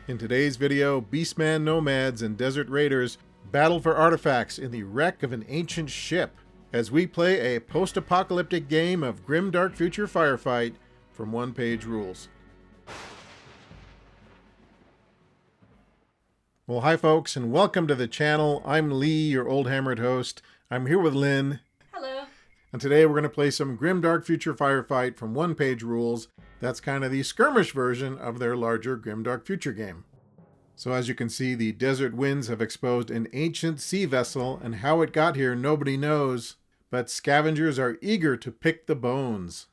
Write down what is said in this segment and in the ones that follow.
In today's video, beastman nomads and desert raiders battle for artifacts in the wreck of an ancient ship as we play a post-apocalyptic game of Grimdark Future Firefight from one-page rules. Well, hi folks, and welcome to the channel. I'm Lee, your old hammered host. I'm here with Lynn. Hello. And today we're going to play some Grimdark Future Firefight from one-page rules. That's kind of the skirmish version of their larger Grimdark Future game. So as you can see, the desert winds have exposed an ancient sea vessel, and how it got here nobody knows, but scavengers are eager to pick the bones.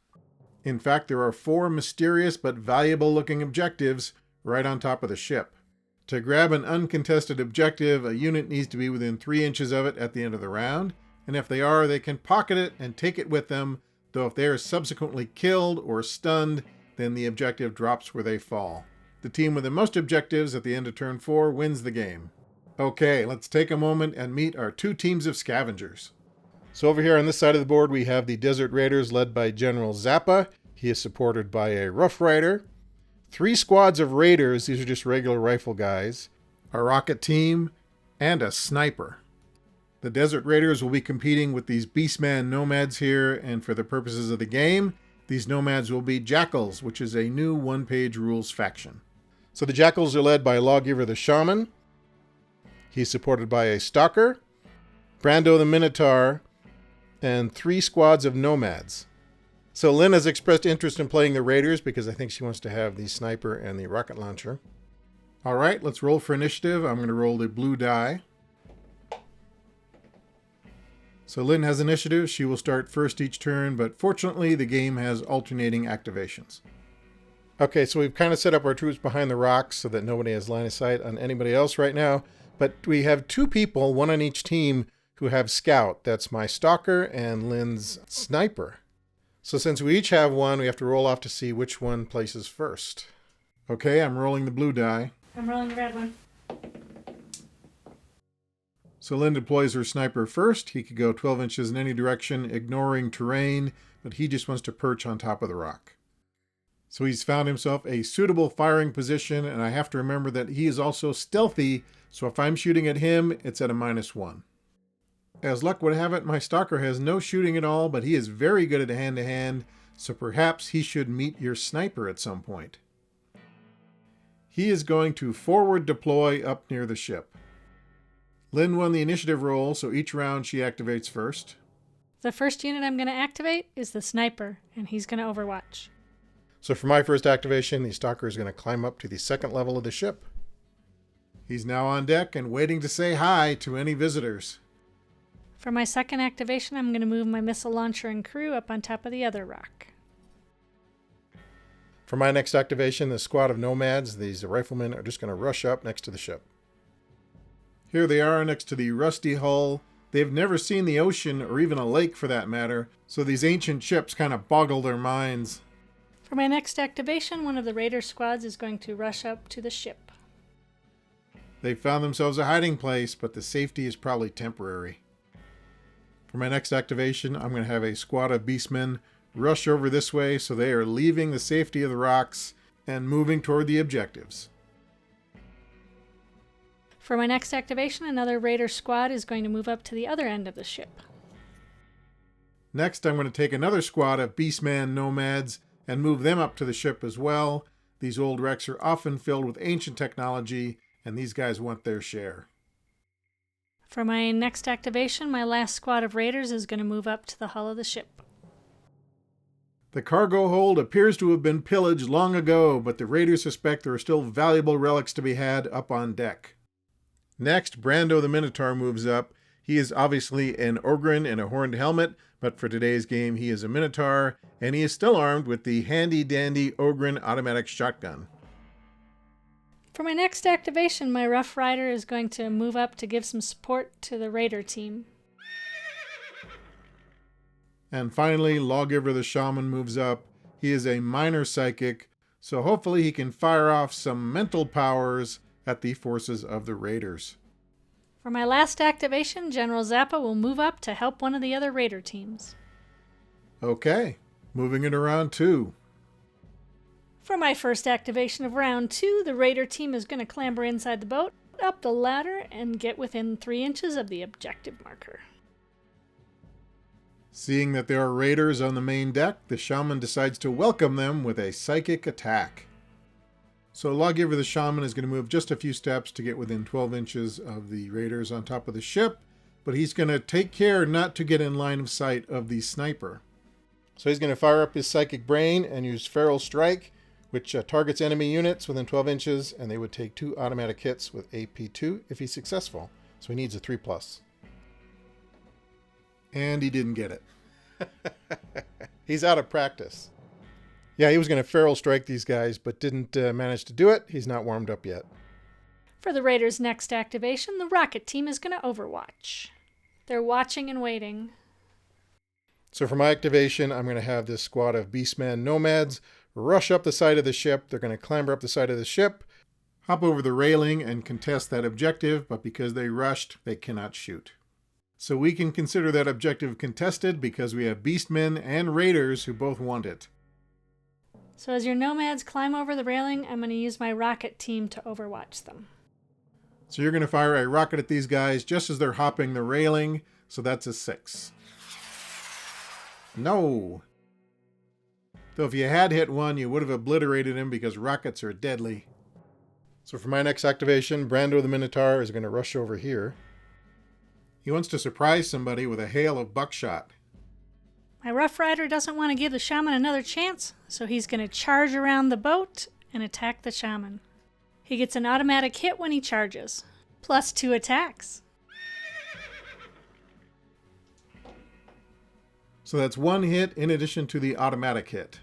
In fact, there are 4 mysterious but valuable-looking objectives right on top of the ship. To grab an uncontested objective, a unit needs to be within 3 inches of it at the end of the round, and if they are, they can pocket it and take it with them, though if they are subsequently killed or stunned, then the objective drops where they fall. The team with the most objectives at the end of turn 4 wins the game. Okay, let's take a moment and meet our 2 teams of scavengers. So over here on this side of the board we have the Desert Raiders led by General Zappa. He is supported by a Rough Rider, 3 squads of Raiders, these are just regular rifle guys, a rocket team, and a sniper. The Desert Raiders will be competing with these beastman nomads here, and for the purposes of the game, these nomads will be jackals, which is a new one-page rules faction. So the jackals are led by Lawgiver the Shaman. He's supported by a stalker, Brando the Minotaur, and 3 squads of nomads. So Lynn has expressed interest in playing the Raiders because I think she wants to have the sniper and the rocket launcher. All right, let's roll for initiative. I'm going to roll the blue die. So Lynn has initiative. She will start first each turn, but fortunately the game has alternating activations. Okay, so we've kind of set up our troops behind the rocks so that nobody has line of sight on anybody else right now. But we have 2 people, 1 on each team, who have scout. That's my stalker and Lynn's sniper. So since we each have 1, we have to roll off to see which one places first. Okay, I'm rolling the blue die. I'm rolling the red one. So Lynn deploys her sniper first. He could go 12 inches in any direction, ignoring terrain, but he just wants to perch on top of the rock. So he's found himself a suitable firing position, and I have to remember that he is also stealthy, so if I'm shooting at him, it's at a -1. As luck would have it, my stalker has no shooting at all, but he is very good at hand-to-hand, so perhaps he should meet your sniper at some point. He is going to forward deploy up near the ship. Lynn won the initiative roll, so each round she activates first. The first unit I'm going to activate is the sniper, and he's going to overwatch. So for my first activation, the stalker is going to climb up to the 2nd level of the ship. He's now on deck and waiting to say hi to any visitors. For my second activation, I'm going to move my missile launcher and crew up on top of the other rock. For my next activation, the squad of nomads, these riflemen, are just going to rush up next to the ship. Here they are next to the rusty hull. They've never seen the ocean, or even a lake for that matter, so these ancient ships kind of boggle their minds. For my next activation, one of the Raider squads is going to rush up to the ship. They've found themselves a hiding place, but the safety is probably temporary. For my next activation, I'm going to have a squad of beastmen rush over this way, so they are leaving the safety of the rocks and moving toward the objectives. For my next activation, another Raider squad is going to move up to the other end of the ship. Next, I'm going to take another squad of beastman nomads and move them up to the ship as well. These old wrecks are often filled with ancient technology, and these guys want their share. For my next activation, my last squad of Raiders is going to move up to the hull of the ship. The cargo hold appears to have been pillaged long ago, but the Raiders suspect there are still valuable relics to be had up on deck. Next, Brando the Minotaur moves up. He is obviously an Ogryn in a horned helmet, but for today's game he is a Minotaur, and he is still armed with the handy-dandy Ogryn automatic shotgun. For my next activation, my Rough Rider is going to move up to give some support to the Raider team. And finally, Lawgiver the Shaman moves up. He is a minor psychic, so hopefully he can fire off some mental powers at the forces of the Raiders. For my last activation, General Zappa will move up to help one of the other Raider teams. Okay, moving it around 2. For my first activation of round 2, the raider team is going to clamber inside the boat, up the ladder, and get within 3 inches of the objective marker. Seeing that there are raiders on the main deck, the shaman decides to welcome them with a psychic attack. So Lawgiver the Shaman is going to move just a few steps to get within 12 inches of the raiders on top of the ship, but he's going to take care not to get in line of sight of the sniper. So he's going to fire up his Psychic Brain and use Feral Strike, which targets enemy units within 12 inches, and they would take 2 automatic hits with AP2 if he's successful. So he needs a 3+. And he didn't get it. He's out of practice. Yeah, he was going to Feral Strike these guys, but didn't manage to do it. He's not warmed up yet. For the Raiders' next activation, the rocket team is going to overwatch. They're watching and waiting. So for my activation, I'm going to have this squad of beastman nomads rush up the side of the ship. They're going to clamber up the side of the ship, hop over the railing, and contest that objective, but because they rushed, they cannot shoot. So we can consider that objective contested because we have beastmen and raiders who both want it. So as your nomads climb over the railing, I'm going to use my rocket team to overwatch them. So you're going to fire a rocket at these guys just as they're hopping the railing, so that's a 6. No! Though if you had hit one, you would have obliterated him because rockets are deadly. So for my next activation, Brando the Minotaur is going to rush over here. He wants to surprise somebody with a hail of buckshot. My Rough Rider doesn't want to give the shaman another chance, so he's going to charge around the boat and attack the shaman. He gets an automatic hit when he charges, plus 2 attacks. So that's 1 hit in addition to the automatic hit.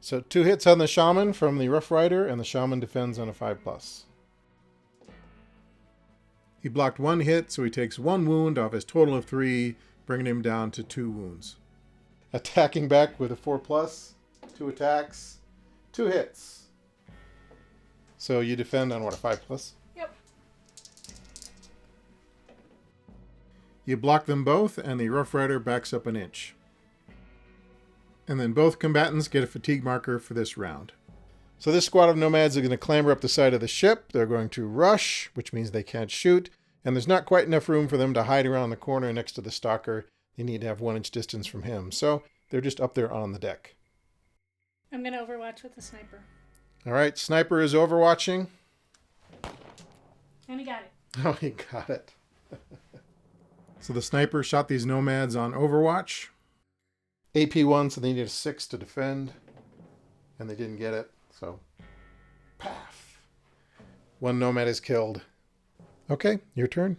So 2 hits on the shaman from the Rough Rider, and the shaman defends on a 5+. He blocked 1 hit, so he takes 1 wound off his total of 3, bringing him down to 2 wounds. Attacking back with a 4+, 2 attacks, 2 hits. So you defend on what, a 5+? Yep. You block them both, and the Rough Rider backs up an inch. And then both combatants get a fatigue marker for this round. So this squad of nomads are going to clamber up the side of the ship. They're going to rush, which means they can't shoot. And there's not quite enough room for them to hide around the corner next to the stalker. They need to have 1 inch distance from him. So they're just up there on the deck. I'm going to overwatch with the sniper. All right, sniper is overwatching. And he got it. Oh, he got it. So the sniper shot these nomads on overwatch. AP1, so they needed a 6 to defend. And they didn't get it. So, paf. 1 nomad is killed. Okay, your turn.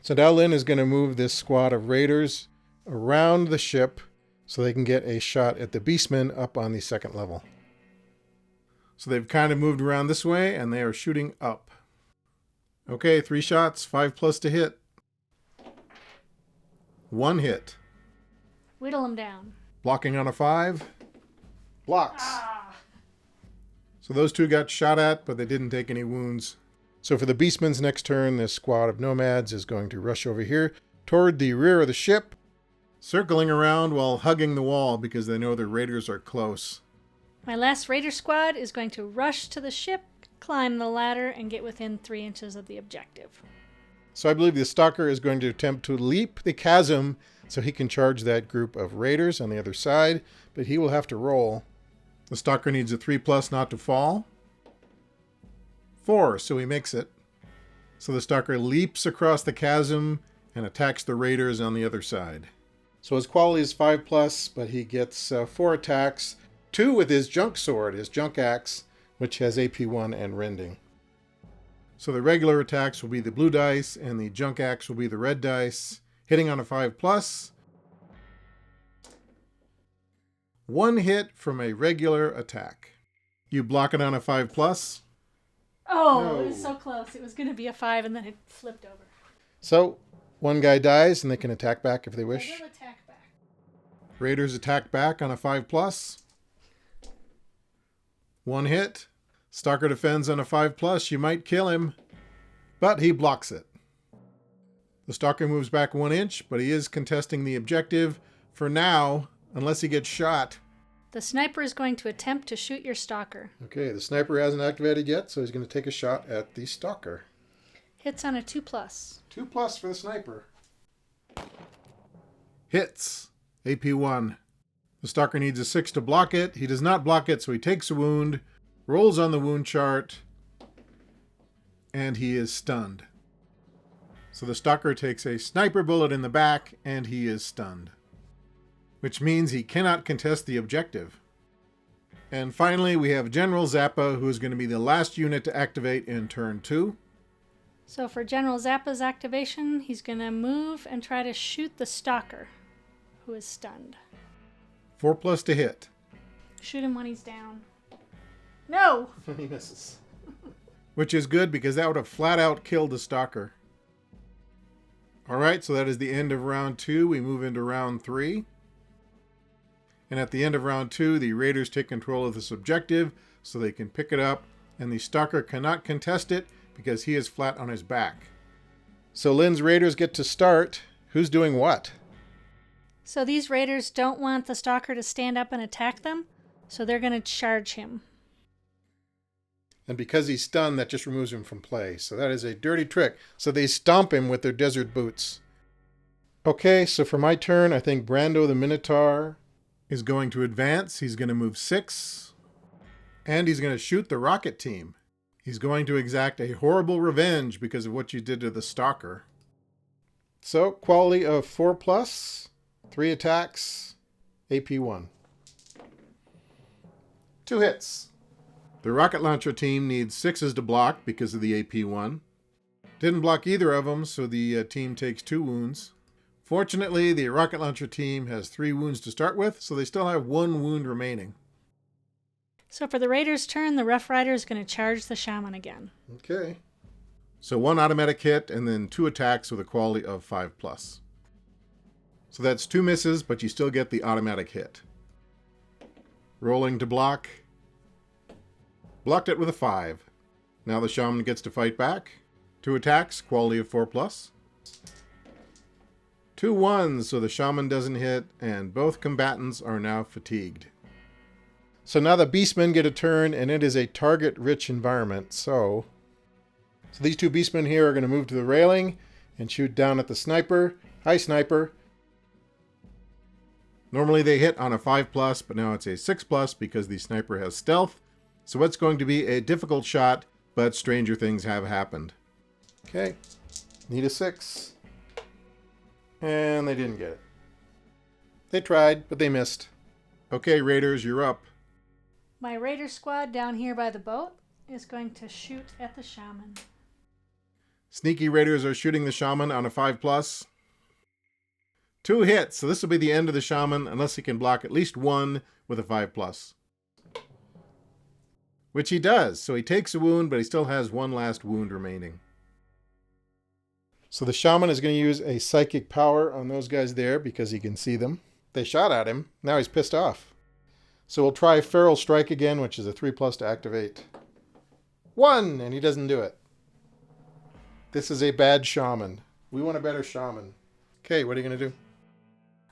So now Lynn is going to move this squad of raiders around the ship so they can get a shot at the beastmen up on the 2nd level. So they've kind of moved around this way, and they are shooting up. Okay, 3 shots, 5+ to hit. 1 hit. Whittle him down. Blocking on a 5. Blocks. So those 2 got shot at, but they didn't take any wounds. So for the beastmen's next turn, this squad of nomads is going to rush over here toward the rear of the ship, circling around while hugging the wall because they know their raiders are close. My last raider squad is going to rush to the ship, climb the ladder, and get within 3 inches of the objective. So I believe the stalker is going to attempt to leap the chasm so he can charge that group of raiders on the other side, but he will have to roll. The stalker needs a 3+ not to fall. 4, so he makes it. So the stalker leaps across the chasm and attacks the raiders on the other side. So his quality is 5+, but he gets 4 attacks, 2 with his junk sword, his junk axe, which has AP1 and rending. So the regular attacks will be the blue dice, and the junk axe will be the red dice. Hitting on a 5+. 1 hit from a regular attack. You block it on a 5+. Oh, No. It was so close. It was going to be a 5, and then it flipped over. So 1 guy dies, and they can attack back if they wish. I will attack back. Raiders attack back on a 5+. 1 hit. Stalker defends on a 5+. You might kill him, but he blocks it. The stalker moves back 1 inch, but he is contesting the objective for now, unless he gets shot. The sniper is going to attempt to shoot your stalker. Okay, the sniper hasn't activated yet, so he's going to take a shot at the stalker. Hits on a 2+. 2+ for the sniper. Hits. AP1. The stalker needs a 6 to block it. He does not block it, so he takes a wound, rolls on the wound chart, and he is stunned. So the stalker takes a sniper bullet in the back, and he is stunned, which means he cannot contest the objective. And finally, we have General Zappa, who is going to be the last unit to activate in turn 2. So for General Zappa's activation, he's going to move and try to shoot the stalker, who is stunned. 4+ to hit. Shoot him when he's down. No! He misses. Which is good, because that would have flat out killed the stalker. Alright, so that is the end of round 2. We move into round 3. And at the end of round 2, the raiders take control of this objective, so they can pick it up, and the stalker cannot contest it because he is flat on his back. So Lynn's raiders get to start. Who's doing what? So these raiders don't want the stalker to stand up and attack them, so they're going to charge him. And because he's stunned, that just removes him from play. So that is a dirty trick. So they stomp him with their desert boots. Okay, so for my turn, I think Brando the Minotaur is going to advance. He's going to move 6. And he's going to shoot the rocket team. He's going to exact a horrible revenge because of what you did to the stalker. So, quality of 4+, 3 attacks, AP1. 2 hits. The rocket launcher team needs 6s to block because of the AP1. Didn't block either of them, so the team takes 2 wounds. Fortunately, the rocket launcher team has 3 wounds to start with, so they still have 1 wound remaining. So for the raiders' turn, the Rough Rider is going to charge the shaman again. Okay. So 1 automatic hit and then 2 attacks with a quality of 5+. So that's 2 misses, but you still get the automatic hit. Rolling to block. Blocked it with a 5. Now the shaman gets to fight back. 2 attacks, quality of 4+. 2 1s, so the shaman doesn't hit, and both combatants are now fatigued. So now the beastmen get a turn, and it is a target-rich environment. So these 2 beastmen here are going to move to the railing and shoot down at the sniper. Hi, sniper. Normally they hit on a 5+, but now it's a 6+ because the sniper has stealth. So it's going to be a difficult shot, but stranger things have happened. Okay, need a 6. And they didn't get it. They tried, but they missed. Okay, raiders, you're up. My raider squad down here by the boat is going to shoot at the shaman. Sneaky raiders are shooting the shaman on a 5+. 2 hits, so this will be the end of the shaman unless he can block at least 1 with a 5+. Which he does, so he takes a wound, but he still has 1 last wound remaining. So the shaman is going to use a psychic power on those guys there because he can see them. They shot at him, now he's pissed off. So we'll try Feral Strike again, which is a 3+ to activate. 1, and he doesn't do it. This is a bad shaman. We want a better shaman. Okay, what are you going to do?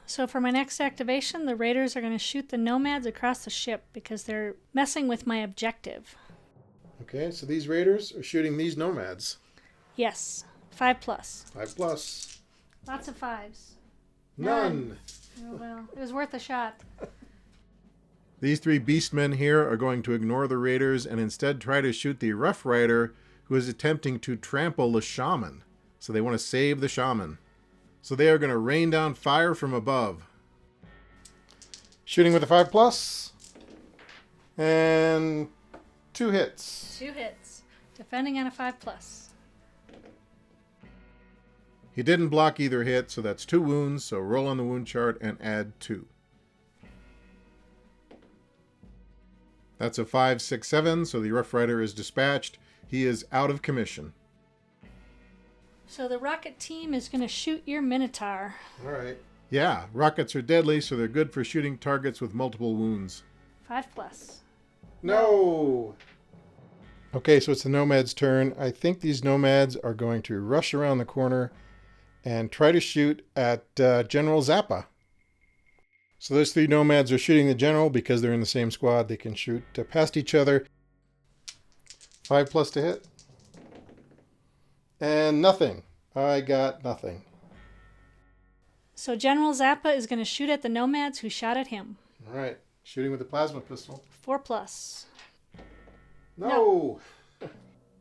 So for my next activation, the raiders are going to shoot the nomads across the ship because they're messing with my objective. Okay, so these raiders are shooting these nomads. Yes, 5+. 5+. Lots of 5s. None. Oh well, it was worth a shot. These 3 beastmen here are going to ignore the raiders and instead try to shoot the Rough Rider who is attempting to trample the shaman. So they want to save the shaman. So they are going to rain down fire from above. Shooting with a 5+. And 2 hits. 2 hits. Defending on a 5+. He didn't block either hit, so that's 2 wounds. So roll on the wound chart and add 2. That's a 5, 6, 7, so the Rough Rider is dispatched. He is out of commission. So the rocket team is going to shoot your Minotaur. All right. Yeah, rockets are deadly, so they're good for shooting targets with multiple wounds. 5+. No! Okay, so it's the nomad's turn. I think these nomads are going to rush around the corner and try to shoot at General Zappa. So those three nomads are shooting the general because they're in the same squad. They can shoot past each other. 5+ to hit. And nothing. I got nothing. So General Zappa is going to shoot at the nomads who shot at him. All right. Shooting with a plasma pistol. 4+. No!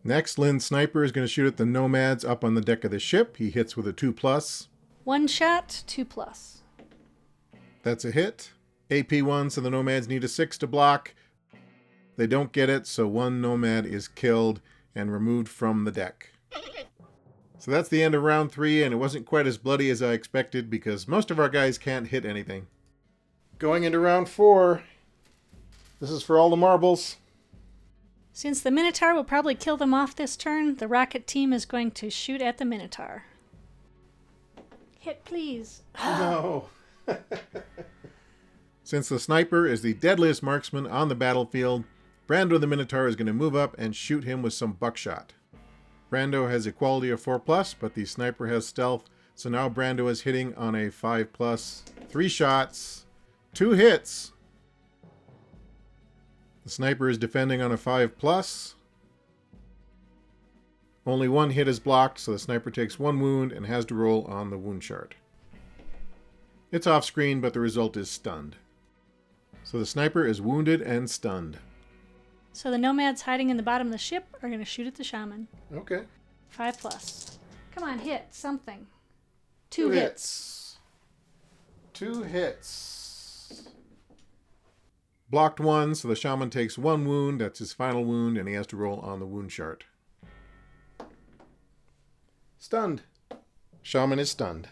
Next, Lynn's sniper is going to shoot at the nomads up on the deck of the ship. He hits with a 2+. One shot, 2+. That's a hit. AP1, so the nomads need a 6 to block. They don't get it, so one nomad is killed and removed from the deck. So that's the end of round 3, and it wasn't quite as bloody as I expected because most of our guys can't hit anything. Going into round 4, this is for all the marbles. Since the Minotaur will probably kill them off this turn, the rocket team is going to shoot at the Minotaur. Hit, please. No. Since the sniper is the deadliest marksman on the battlefield, Brando the Minotaur is going to move up and shoot him with some buckshot. Brando has a quality of 4+, but the sniper has stealth, so now Brando is hitting on a 5+. 3 shots, 2 hits. The sniper is defending on a 5+. Only 1 hit is blocked, so the sniper takes 1 wound and has to roll on the wound chart. It's off screen, but the result is stunned. So the sniper is wounded and stunned. So the nomads hiding in the bottom of the ship are going to shoot at the shaman. Okay. 5+. Come on, hit something. 2 hits. 2 hits. Blocked 1, so the shaman takes 1 wound. That's his final wound, and he has to roll on the wound chart. Stunned. Shaman is stunned.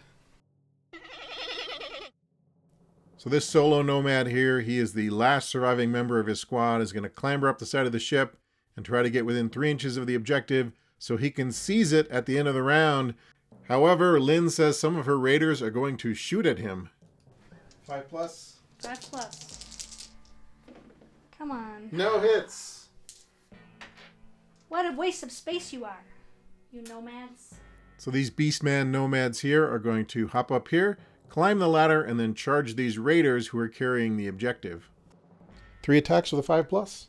So this solo nomad here, he is the last surviving member of his squad, is going to clamber up the side of the ship and try to get within 3 inches of the objective so he can seize it at the end of the round. However, Lynn says some of her raiders are going to shoot at him. 5+. 5+. Come on. No hits. What a waste of space you are, you nomads. So these beastman nomads here are going to hop up here, climb the ladder, and then charge these raiders who are carrying the objective. 3 attacks with a 5+.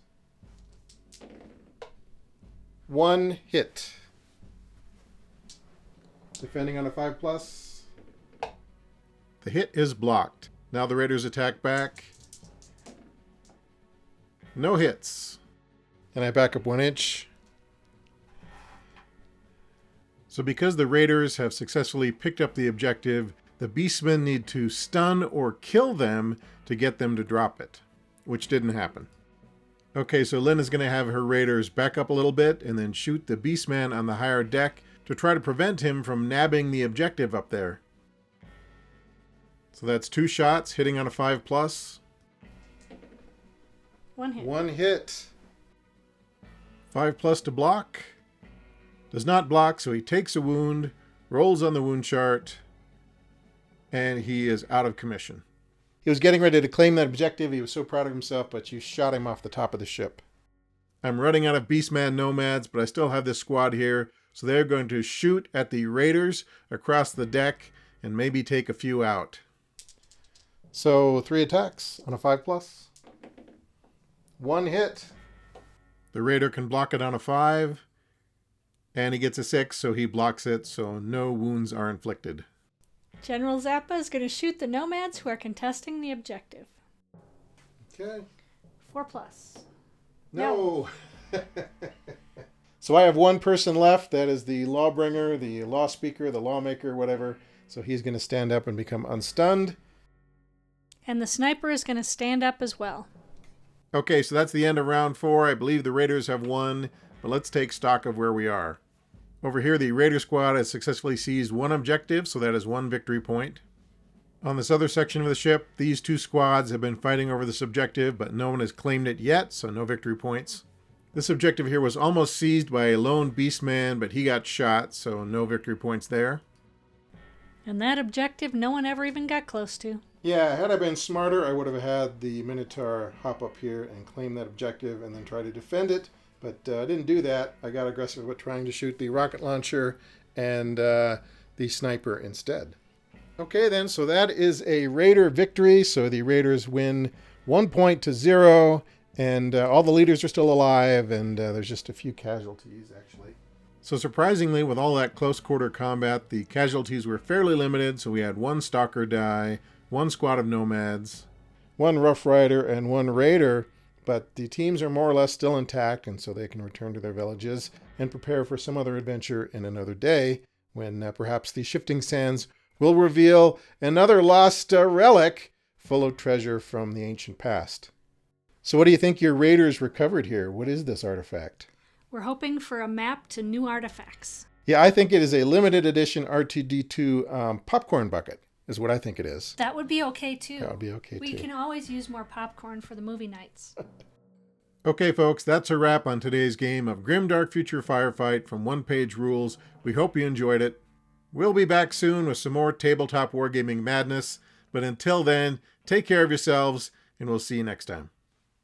1 hit. Defending on a 5+. The hit is blocked. Now the raiders attack back. No hits. And I back up 1 inch. So because the raiders have successfully picked up the objective, the beastmen need to stun or kill them to get them to drop it, which didn't happen. Okay, so Lynn is going to have her raiders back up a little bit and then shoot the beastman on the higher deck to try to prevent him from nabbing the objective up there. So that's 2 shots, hitting on a 5+. 1 hit. 1 hit. 5+ to block. Does not block, so he takes a wound, rolls on the wound chart, and he is out of commission. He was getting ready to claim that objective. He was so proud of himself, but you shot him off the top of the ship. I'm running out of Beastman nomads, but I still have this squad here, so they're going to shoot at the raiders across the deck and maybe take a few out. So 3 attacks on a 5+. 1 hit. The raider can block it on a 5. And he gets a 6, so he blocks it, so no wounds are inflicted. General Zappa is going to shoot the nomads who are contesting the objective. Okay. 4+. No. So I have 1 person left. That is the lawbringer, the law speaker, the lawmaker, whatever. So he's going to stand up and become unstunned. And the sniper is going to stand up as well. Okay, so that's the end of round 4. I believe the raiders have won, but let's take stock of where we are. Over here, the Raider squad has successfully seized 1 objective, so that is 1 victory point. On this other section of the ship, these 2 squads have been fighting over this objective, but no one has claimed it yet, so no victory points. This objective here was almost seized by a lone beastman, but he got shot, so no victory points there. And that objective no one ever even got close to. Yeah, had I been smarter, I would have had the Minotaur hop up here and claim that objective and then try to defend it. But I didn't do that. I got aggressive with trying to shoot the rocket launcher and the sniper instead. Okay, then, so that is a Raider victory. So the Raiders win 1 point to 0, and all the leaders are still alive, and there's just a few casualties, actually. So surprisingly, with all that close quarter combat, the casualties were fairly limited. So we had 1 Stalker die, 1 squad of nomads, 1 Rough Rider, and 1 Raider. But the teams are more or less still intact, and so they can return to their villages and prepare for some other adventure in another day, when perhaps the Shifting Sands will reveal another lost relic full of treasure from the ancient past. So what do you think your Raiders recovered here? What is this artifact? We're hoping for a map to new artifacts. Yeah, I think it is a limited edition R2-D2 popcorn bucket, is what I think it is. That would be okay, too. That would be okay, We too. can always use more popcorn for the movie nights. Okay, folks, that's a wrap on today's game of Grimdark Future Firefight from One Page Rules. We hope you enjoyed it. We'll be back soon with some more tabletop wargaming madness, but until then, take care of yourselves, and we'll see you next time.